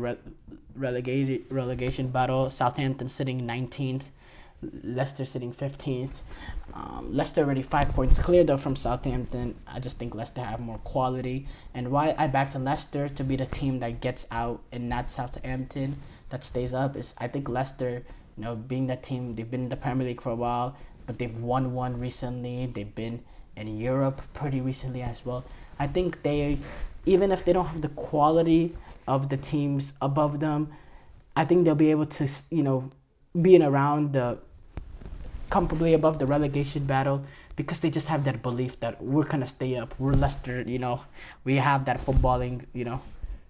relegation battle. Southampton sitting 19th, Leicester sitting 15th. Leicester already 5 points clear though from Southampton. I just think Leicester have more quality, and why I backed Leicester to be the team that gets out and not Southampton that stays up is I think Leicester, being that team, they've been in the Premier League for a while, but they've won one recently. They've been in Europe pretty recently as well. I think they, even if they don't have the quality of the teams above them, I think they'll be able to, be in around the comfortably above the relegation battle, because they just have that belief that we're gonna stay up. We're Leicester, we have that footballing,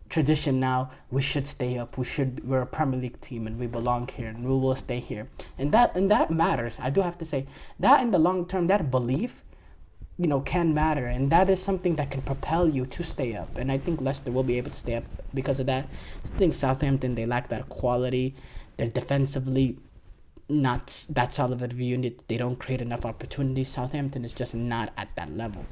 tradition now. We should stay up. We're a Premier League team and we belong here and we will stay here. And that matters. I do have to say that in the long term, that belief, can matter, and that is something that can propel you to stay up. And I think Leicester will be able to stay up because of that. I think Southampton, they lack that quality. They're defensively not that solid of a unit. They don't create enough opportunities. Southampton is just not at that level.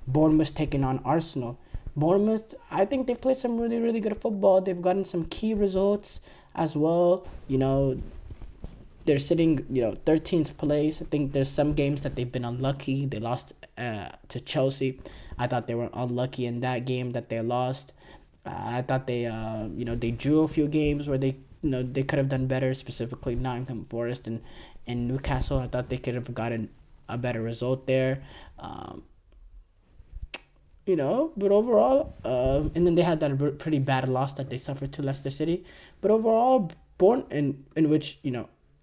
Bournemouth taking on Arsenal. Bournemouth, I think they've played some really, really good football. They've gotten some key results as well. They're sitting, 13th place. I think there's some games that they've been unlucky. They lost to Chelsea. I thought they were unlucky in that game that they lost. I thought they, they drew a few games where they, they could have done better, specifically Nottingham Forest and Newcastle. I thought they could have gotten a better result there. But overall, and then they had that pretty bad loss that they suffered to Leicester City. But overall, in which,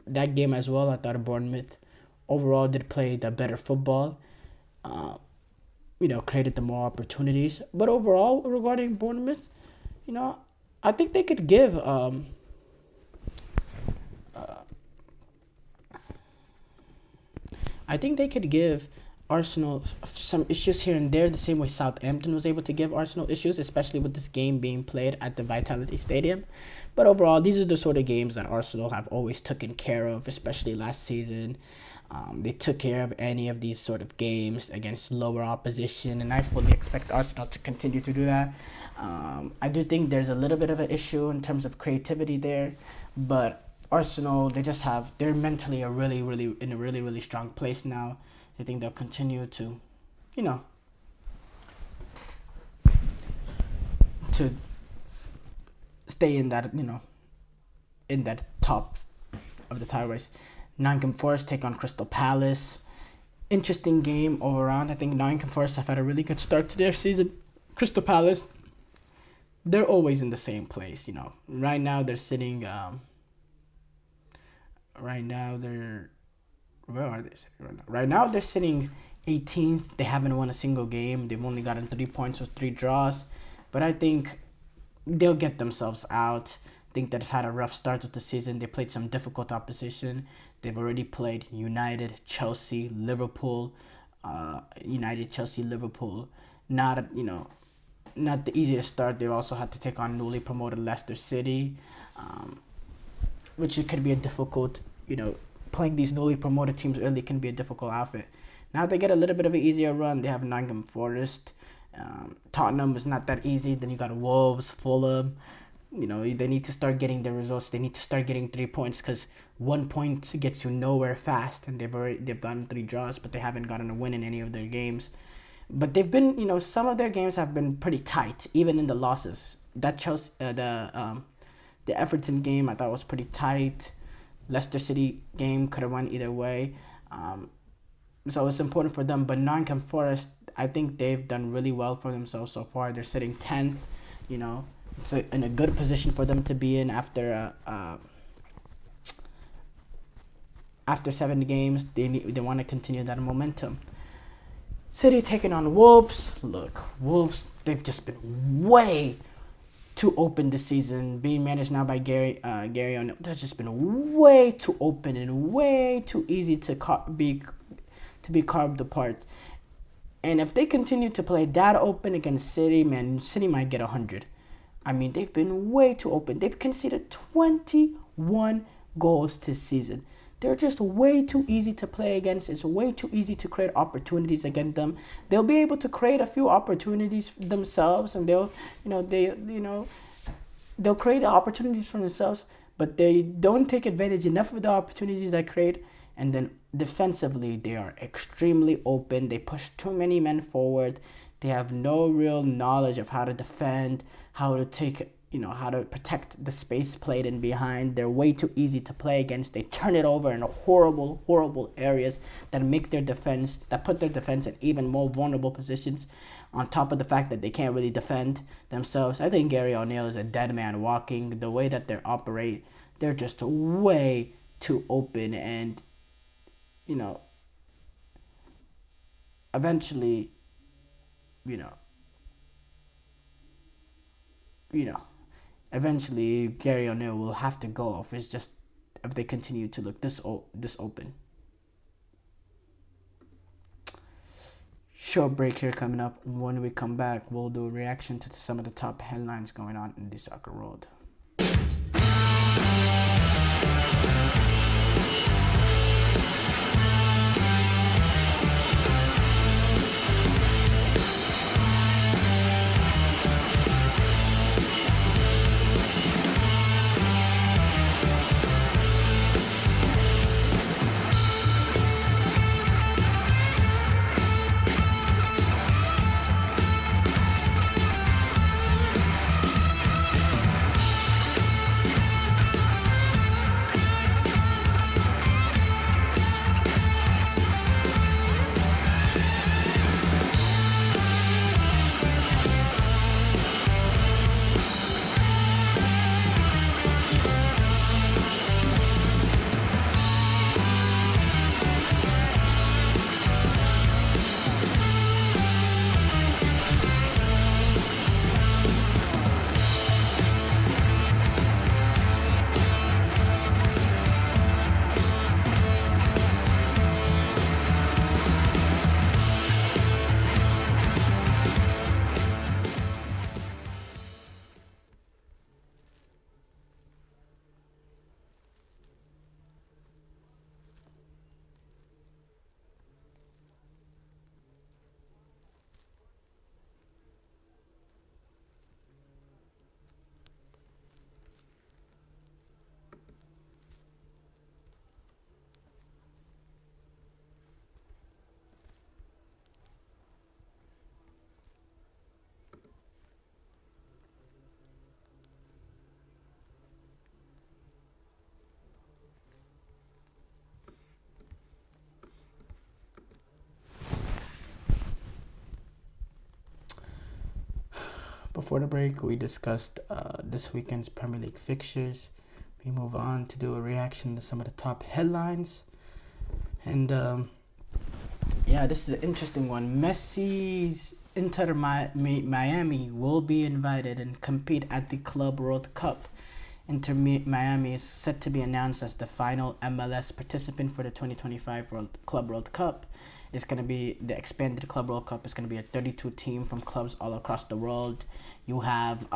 that game as well, I thought Bournemouth overall did play the better football, created the more opportunities. But overall, regarding Bournemouth, I think they could give Arsenal some issues here and there, the same way Southampton was able to give Arsenal issues, especially with this game being played at the Vitality Stadium. But overall, these are the sort of games that Arsenal have always taken care of, especially last season. They took care of any of these sort of games against lower opposition, and I fully expect Arsenal to continue to do that. I do think there's a little bit of an issue in terms of creativity there, but Arsenal, they're mentally in a really, really strong place now. I think they'll continue to, to stay in that, in that top of the title race. Nottingham Forest take on Crystal Palace. Interesting game all around. I think Nottingham Forest have had a really good start to their season. Crystal Palace, they're always in the same place, Right now they're sitting, where are they sitting right now? Right now they're sitting 18th. They haven't won a single game. They've only gotten 3 points with 3 draws. But I think they'll get themselves out. I think they've had a rough start with the season. They played some difficult opposition. They've already played United, Chelsea, Liverpool. Liverpool. Not the easiest start. They also had to take on newly promoted Leicester City, which it could be a difficult, playing these newly promoted teams early can be a difficult outfit. Now they get a little bit of an easier run. They have Nottingham Forest. Tottenham is not that easy. Then you got Wolves, Fulham. They need to start getting their results. They need to start getting 3 points, because 1 point gets you nowhere fast. And they've gotten 3 draws, but they haven't gotten a win in any of their games. But they've been, some of their games have been pretty tight, even in the losses. That Chelsea, the Everton game, I thought was pretty tight. Leicester City game could have went either way. So it's important for them. But Nottingham Forest, I think they've done really well for themselves so far. They're sitting 10th. It's in a good position for them to be in after 7 games. They want to continue that momentum. City taking on Wolves. Look, Wolves, they've just been way too open this season, being managed now by Gary O'Neill. That's just been way too open and way too easy to be carved apart. And if they continue to play that open against City, man, City might get 100. I mean, they've been way too open. They've conceded 21 goals this season. They're just way too easy to play against. It's way too easy to create opportunities against them. They'll be able to create a few opportunities themselves, and they'll create opportunities for themselves, but they don't take advantage enough of the opportunities they create. And then defensively, they are extremely open. They push too many men forward. They have no real knowledge of how to defend, how to protect the space played in behind. They're way too easy to play against. They turn it over in horrible, horrible areas that put their defense in even more vulnerable positions, on top of the fact that they can't really defend themselves. I think Gary O'Neill is a dead man walking. The way that they operate, they're just way too open, and eventually, eventually Gary O'Neill will have to go if they continue to look this open. Short break here coming up. When we come back, we'll do a reaction to some of the top headlines going on in the soccer world. Before the break, we discussed this weekend's Premier League fixtures. We move on to do a reaction to some of the top headlines. And this is an interesting one. Messi's Inter Miami will be invited and compete at the Club World Cup. Inter Miami is set to be announced as the final MLS participant for the 2025 Club World Cup. It's going to be the expanded Club World Cup. It's going to be a 32 team from clubs all across the world. You have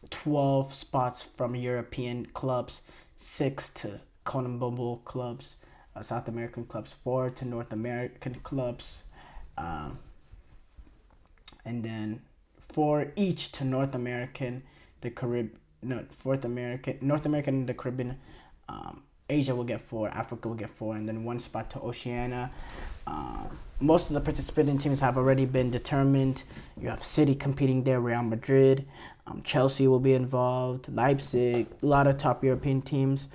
12 spots from European clubs, 6 to CONMEBOL clubs, South American clubs, 4 to North American clubs, and then 4 each to North American, North American and the Caribbean. Asia will get 4, Africa will get 4, and then 1 spot to Oceania. Most of the participating teams have already been determined. You have City competing there, Real Madrid, Chelsea will be involved, Leipzig, a lot of top European teams.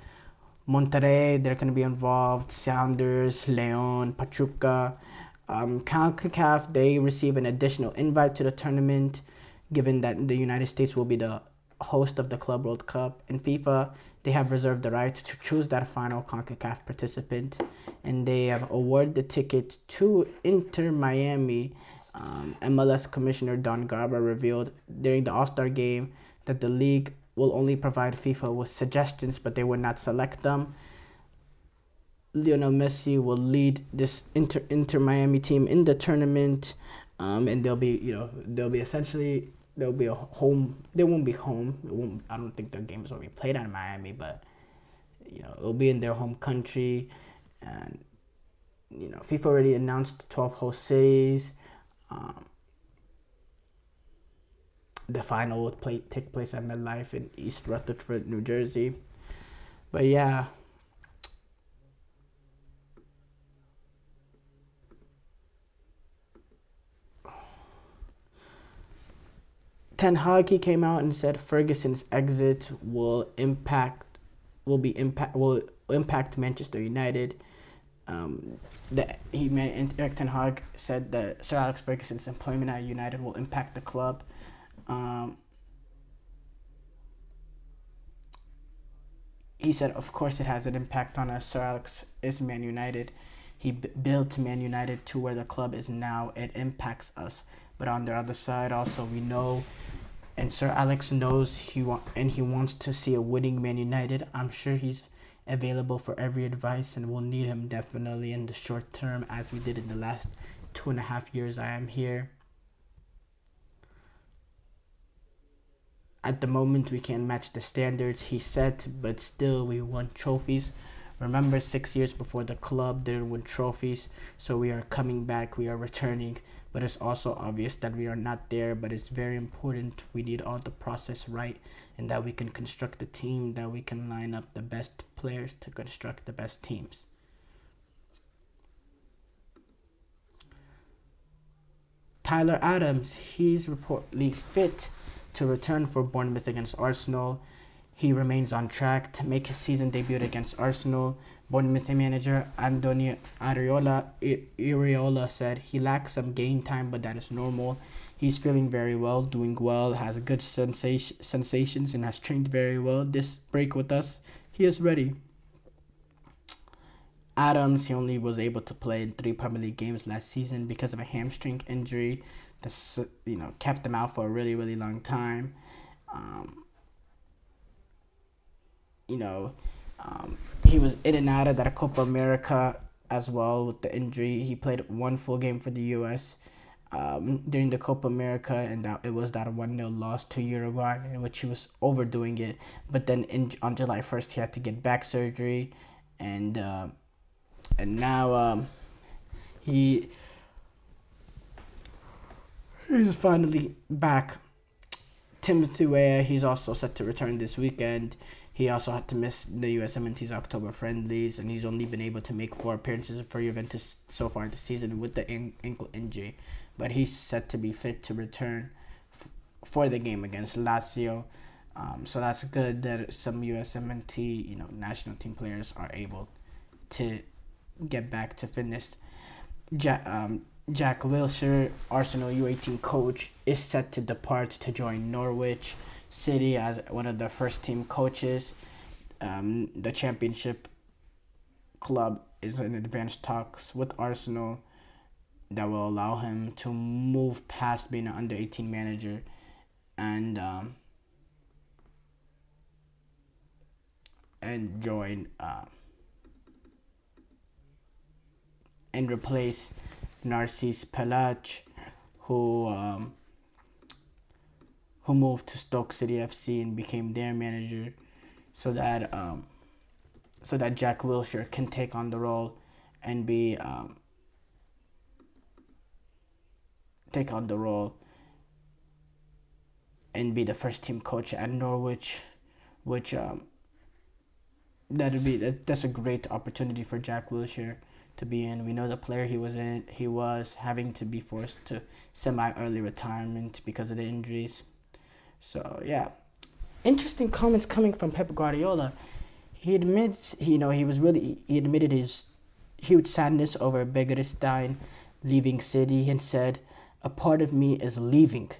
Monterrey, they're going to be involved, Sounders, Leon, Pachuca. CONCACAF, they receive an additional invite to the tournament, given that the United States will be the host of the Club World Cup. And FIFA, they have reserved the right to choose that final CONCACAF participant, and they have awarded the ticket to Inter Miami. MLS Commissioner Don Garber revealed during the All-Star game that the league will only provide FIFA with suggestions, but they will not select them. Lionel Messi will lead this Inter Miami team in the tournament, and they'll be a home. They won't be home. I don't think their games will be played out in Miami, but It'll be in their home country, and FIFA already announced 12 host cities. The final will take place at MetLife in East Rutherford, New Jersey. But yeah. Ten Hag, he came out and said Ferguson's exit will impact Manchester United. Eric Ten Hag said that Sir Alex Ferguson's employment at United will impact the club. He said, of course, it has an impact on us. Sir Alex is Man United. He built Man United to where the club is now. It impacts us. But on the other side, also, we know, and Sir Alex knows he wants to see a winning Man United. I'm sure he's available for every advice, and we'll need him definitely in the short term, as we did in the last 2.5 years I am here. At the moment, we can't match the standards he set, but still, we won trophies. Remember, 6 years before, the club didn't win trophies, so we are coming back, we are returning. But it's also obvious that we are not there, but it's very important. We need all the process right, and that we can construct a team, that we can line up the best players to construct the best teams. Tyler Adams, he's reportedly fit to return for Bournemouth against Arsenal. He remains on track to make his season debut against Arsenal. Bournemouth manager Andoni Iraola said he lacks some game time, but that is normal. He's feeling very well, doing well, has good sensations, and has trained very well. This break with us, he is ready. Adams, he only was able to play in 3 Premier League games last season because of a hamstring injury that kept him out for a really, really long time. He was in and out of that Copa America as well with the injury. He played 1 full game for the U.S. During the Copa America, and it was that 1-0 loss to Uruguay, in which he was overdoing it. But then on July 1st, he had to get back surgery, and now he's finally back. Timothy Weah, he's also set to return this weekend. He also had to miss the USMNT's October friendlies, and he's only been able to make 4 appearances for Juventus so far this season with the ankle injury. But he's set to be fit to return for the game against Lazio. So that's good that some USMNT, national team players are able to get back to fitness. Jack Wilshere, Arsenal U18 coach, is set to depart to join Norwich City as one of the first team coaches. The championship club is in advanced talks with Arsenal that will allow him to move past being an under 18 manager and join and replace Narcís Pelach, who moved to Stoke City FC and became their manager, so that Jack Wilshere can take on the role and be the first team coach at Norwich, which that's a great opportunity for Jack Wilshere to be in. We know the player he was having to be forced to semi-early retirement because of the injuries. So yeah, interesting comments coming from Pep Guardiola. He admits, he admitted his huge sadness over Begiristain leaving City and said, "A part of me is leaving."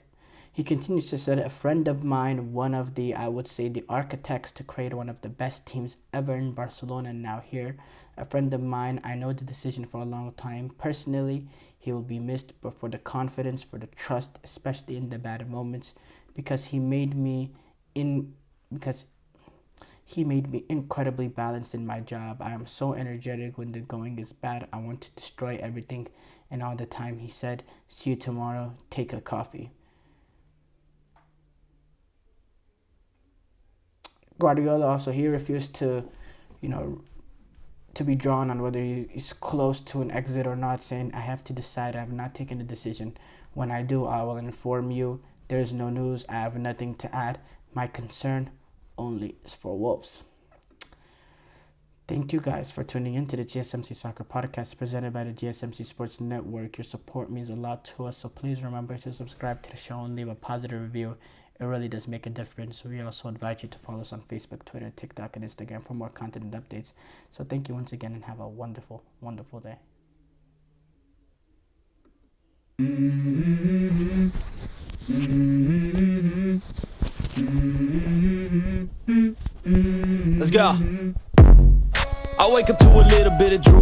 He continues to say, "A friend of mine, one of the architects to create one of the best teams ever in Barcelona and now here. A friend of mine, I know the decision for a long time. Personally, he will be missed, but for the confidence, for the trust, especially in the bad moments, because he made me incredibly balanced in my job. I am so energetic when the going is bad. I want to destroy everything. And all the time he said, 'See you tomorrow, take a coffee.'" Guardiola also, he refused to to be drawn on whether he's close to an exit or not, saying, I have to decide. I have not taken a decision. When I do, I will inform you. There is no news. I have nothing to add. My concern only is for Wolves. Thank you guys for tuning in to the GSMC Soccer Podcast presented by the GSMC Sports Network. Your support means a lot to us, so please remember to subscribe to the show and leave a positive review. It really does make a difference. We also invite you to follow us on Facebook, Twitter, TikTok, and Instagram for more content and updates. So thank you once again and have a wonderful, wonderful day. Let's go. I wake up to a little bit of drool.